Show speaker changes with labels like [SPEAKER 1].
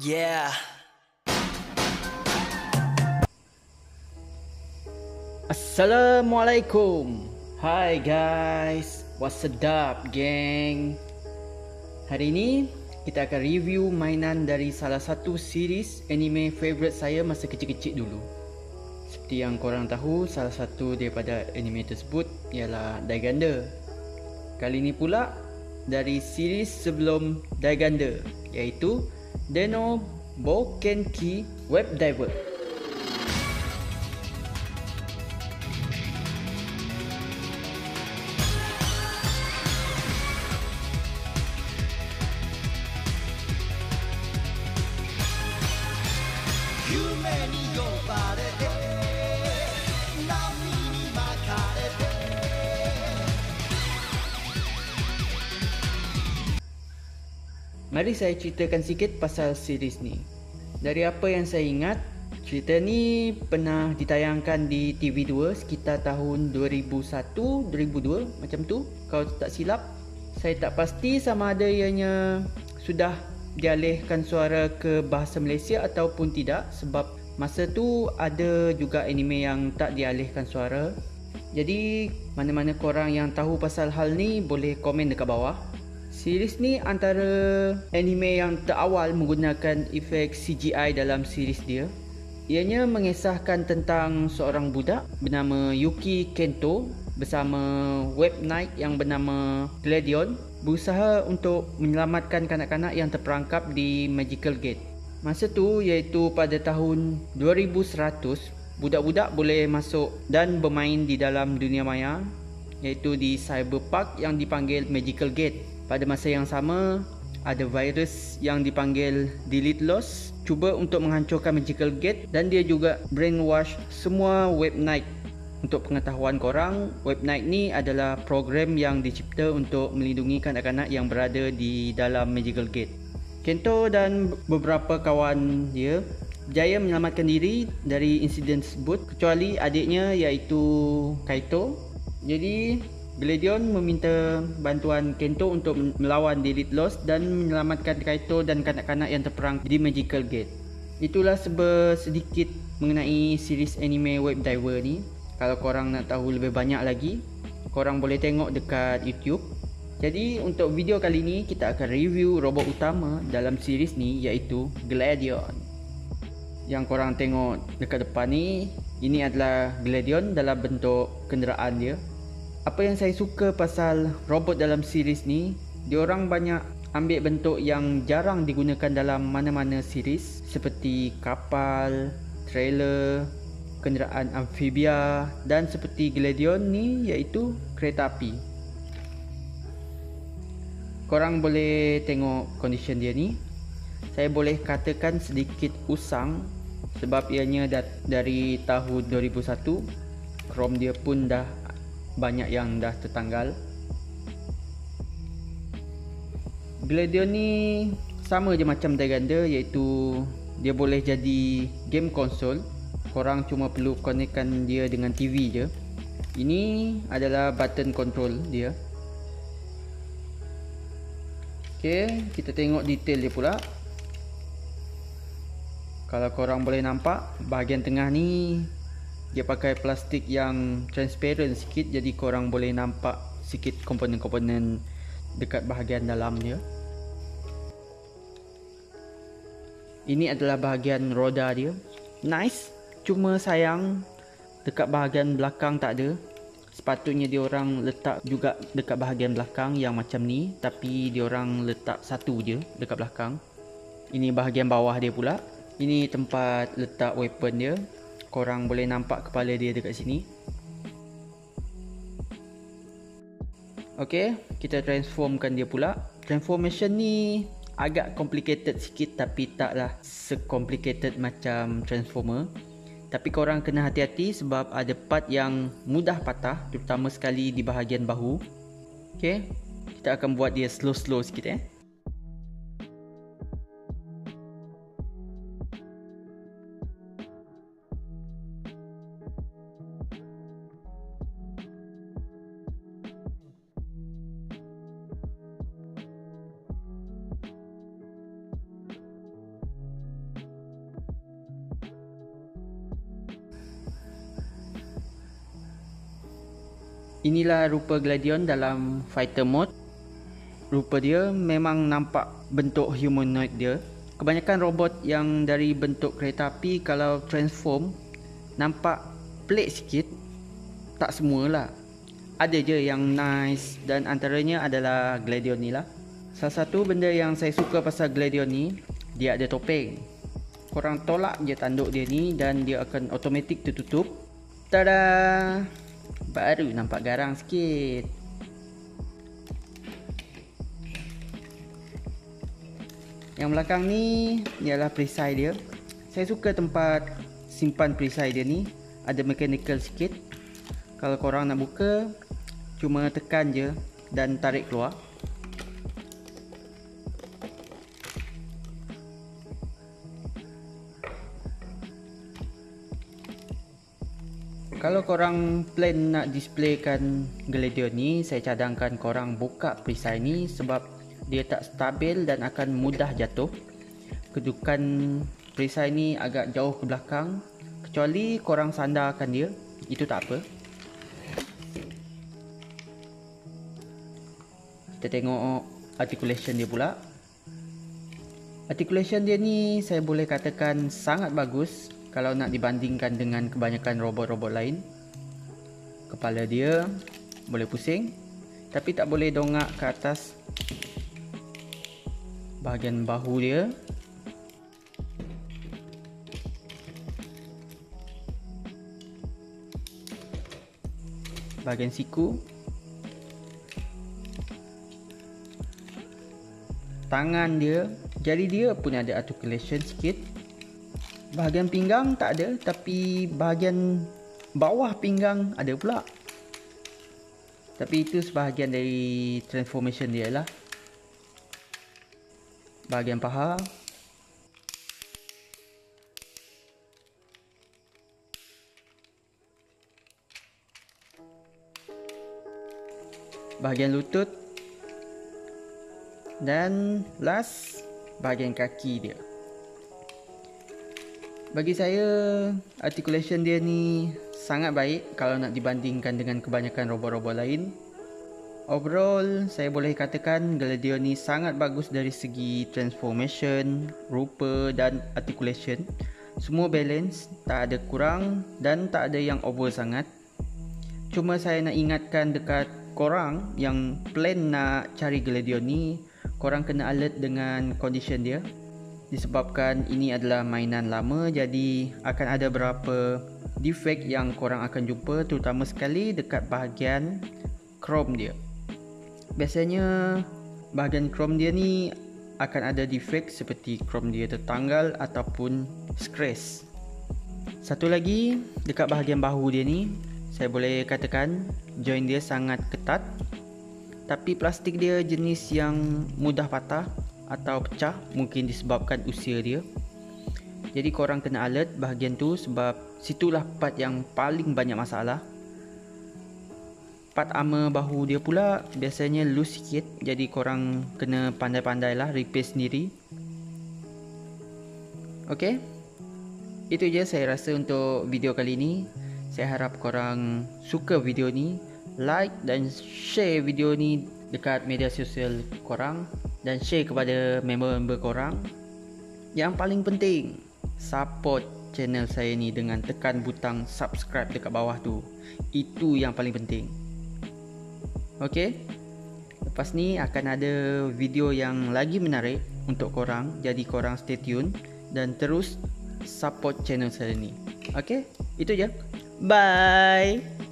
[SPEAKER 1] Yeah.
[SPEAKER 2] Assalamualaikum. Hai guys, what's up gang? Hari ini kita akan review mainan dari salah satu series anime favorite saya masa kecil-kecil dulu. Seperti yang korang tahu, salah satu daripada anime tersebut ialah Daiganda. Kali ini pula dari series sebelum Daiganda, iaitu Deno Boukenki Web Diver. Mari saya ceritakan sikit pasal series ni. Dari apa yang saya ingat, cerita ni pernah ditayangkan di TV2 sekitar tahun 2001, 2002 macam tu. Kalau tak silap, saya tak pasti sama ada ianya sudah dialihkan suara ke bahasa Malaysia ataupun tidak, sebab masa tu ada juga anime yang tak dialihkan suara. Jadi mana-mana korang yang tahu pasal hal ni boleh komen dekat bawah. Series ni antara anime yang terawal menggunakan efek CGI dalam series dia. Ianya mengisahkan tentang seorang budak bernama Yuki Kento bersama web knight yang bernama Gladion berusaha untuk menyelamatkan kanak-kanak yang terperangkap di Magical Gate. Masa tu iaitu pada tahun 2100, budak-budak boleh masuk dan bermain di dalam dunia maya, iaitu di Cyberpark yang dipanggil Magical Gate. Pada masa yang sama, ada virus yang dipanggil Delete Loss cuba untuk menghancurkan Magical Gate, dan dia juga brainwash semua web knight. Untuk pengetahuan korang, web knight ni adalah program yang dicipta untuk melindungi kanak-kanak yang berada di dalam Magical Gate. Kento dan beberapa kawan dia berjaya menyelamatkan diri dari insiden tersebut, kecuali adiknya iaitu Kaito. Jadi Gladion meminta bantuan Kento untuk melawan Delete Loss dan menyelamatkan Kaito dan kanak-kanak yang terperang di Magical Gate. Itulah sedikit mengenai series anime Web Diver ni. Kalau korang nak tahu lebih banyak lagi, korang boleh tengok dekat YouTube. Jadi untuk video kali ni kita akan review robot utama dalam series ni, iaitu Gladion. Yang korang tengok dekat depan ni, ini adalah Gladion dalam bentuk kenderaan dia. Apa yang saya suka pasal robot dalam series ni, diorang banyak ambil bentuk yang jarang digunakan dalam mana-mana series, seperti kapal, trailer, kenderaan amfibia, dan seperti Gladion ni iaitu kereta api. Korang boleh tengok condition dia ni. Saya boleh katakan sedikit usang sebab ianya dari tahun 2001. Chrome dia pun dah banyak yang dah tertanggal. Gladion ni sama je macam Daiganda, iaitu dia boleh jadi game konsol. Korang cuma perlu connectkan dia dengan TV je. Ini adalah button control dia. Ok, kita tengok detail dia pula. Kalau korang boleh nampak, bahagian tengah ni dia pakai plastik yang transparent sikit, jadi korang boleh nampak sikit komponen-komponen dekat bahagian dalam dia. Ini adalah bahagian roda dia. Nice, cuma sayang dekat bahagian belakang tak ada. Sepatutnya diorang letak juga dekat bahagian belakang yang macam ni, tapi diorang letak satu je dekat belakang. Ini bahagian bawah dia pula. Ini tempat letak weapon dia. Korang boleh nampak kepala dia dekat sini. Ok, kita transformkan dia pula. Transformation ni agak complicated sikit, tapi taklah se-complicated macam Transformer. Tapi korang kena hati-hati sebab ada part yang mudah patah, terutama sekali di bahagian bahu. Ok, kita akan buat dia slow-slow sikit . Inilah rupa Gladion dalam fighter mode. Rupa dia memang nampak bentuk humanoid dia. Kebanyakan robot yang dari bentuk kereta api kalau transform nampak pelik sikit. Tak semualah. Ada je yang nice dan antaranya adalah Gladion ni lah. Salah satu benda yang saya suka pasal Gladion ni, dia ada topeng. Korang tolak je tanduk dia ni dan dia akan automatik tertutup. Tada! Baru nampak garang sikit. Yang belakang ni ialah perisai dia. Saya suka tempat simpan perisai dia ni. Ada mechanical sikit. Kalau korang nak buka, cuma tekan je dan tarik keluar. Kalau korang plan nak displaykan Gladion ni, saya cadangkan korang buka perisai ni sebab dia tak stabil dan akan mudah jatuh. Kedudukan perisai ni agak jauh ke belakang, kecuali korang sandarkan dia, itu tak apa. Kita tengok articulation dia pula. Articulation dia ni saya boleh katakan sangat bagus kalau nak dibandingkan dengan kebanyakan robot-robot lain. Kepala dia boleh pusing, tapi tak boleh dongak ke atas. Bahagian bahu dia, bahagian siku, tangan dia, jari dia pun ada articulation sikit. Bahagian pinggang tak ada, tapi bahagian bawah pinggang ada pula. Tapi itu sebahagian dari transformation dia lah. Bahagian paha, bahagian lutut, dan last bahagian kaki dia. Bagi saya, articulation dia ni sangat baik kalau nak dibandingkan dengan kebanyakan robot-robot lain. Overall, saya boleh katakan Gladion ni sangat bagus dari segi transformation, rupa dan articulation. Semua balance, tak ada kurang dan tak ada yang over sangat. Cuma saya nak ingatkan dekat korang yang plan nak cari Gladion ni, korang kena alert dengan condition dia. Disebabkan ini adalah mainan lama, jadi akan ada beberapa defect yang korang akan jumpa, terutama sekali dekat bahagian chrome dia. Biasanya bahagian chrome dia ni akan ada defect seperti chrome dia tertanggal ataupun scratch. Satu lagi, dekat bahagian bahu dia ni, saya boleh katakan join dia sangat ketat, tapi plastik dia jenis yang mudah patah atau pecah, mungkin disebabkan usia dia. Jadi korang kena alert bahagian tu sebab situlah part yang paling banyak masalah. Part armor bahu dia pula biasanya loose sikit, jadi korang kena pandai-pandai lah repair sendiri. Ok, itu je saya rasa untuk video kali ni. Saya harap korang suka video ni, like dan share video ni dekat media sosial korang, dan share kepada member-member korang. Yang paling penting, support channel saya ni dengan tekan butang subscribe dekat bawah tu. Itu yang paling penting. Ok, lepas ni akan ada video yang lagi menarik untuk korang, jadi korang stay tune dan terus support channel saya ni. Ok, itu je. Bye.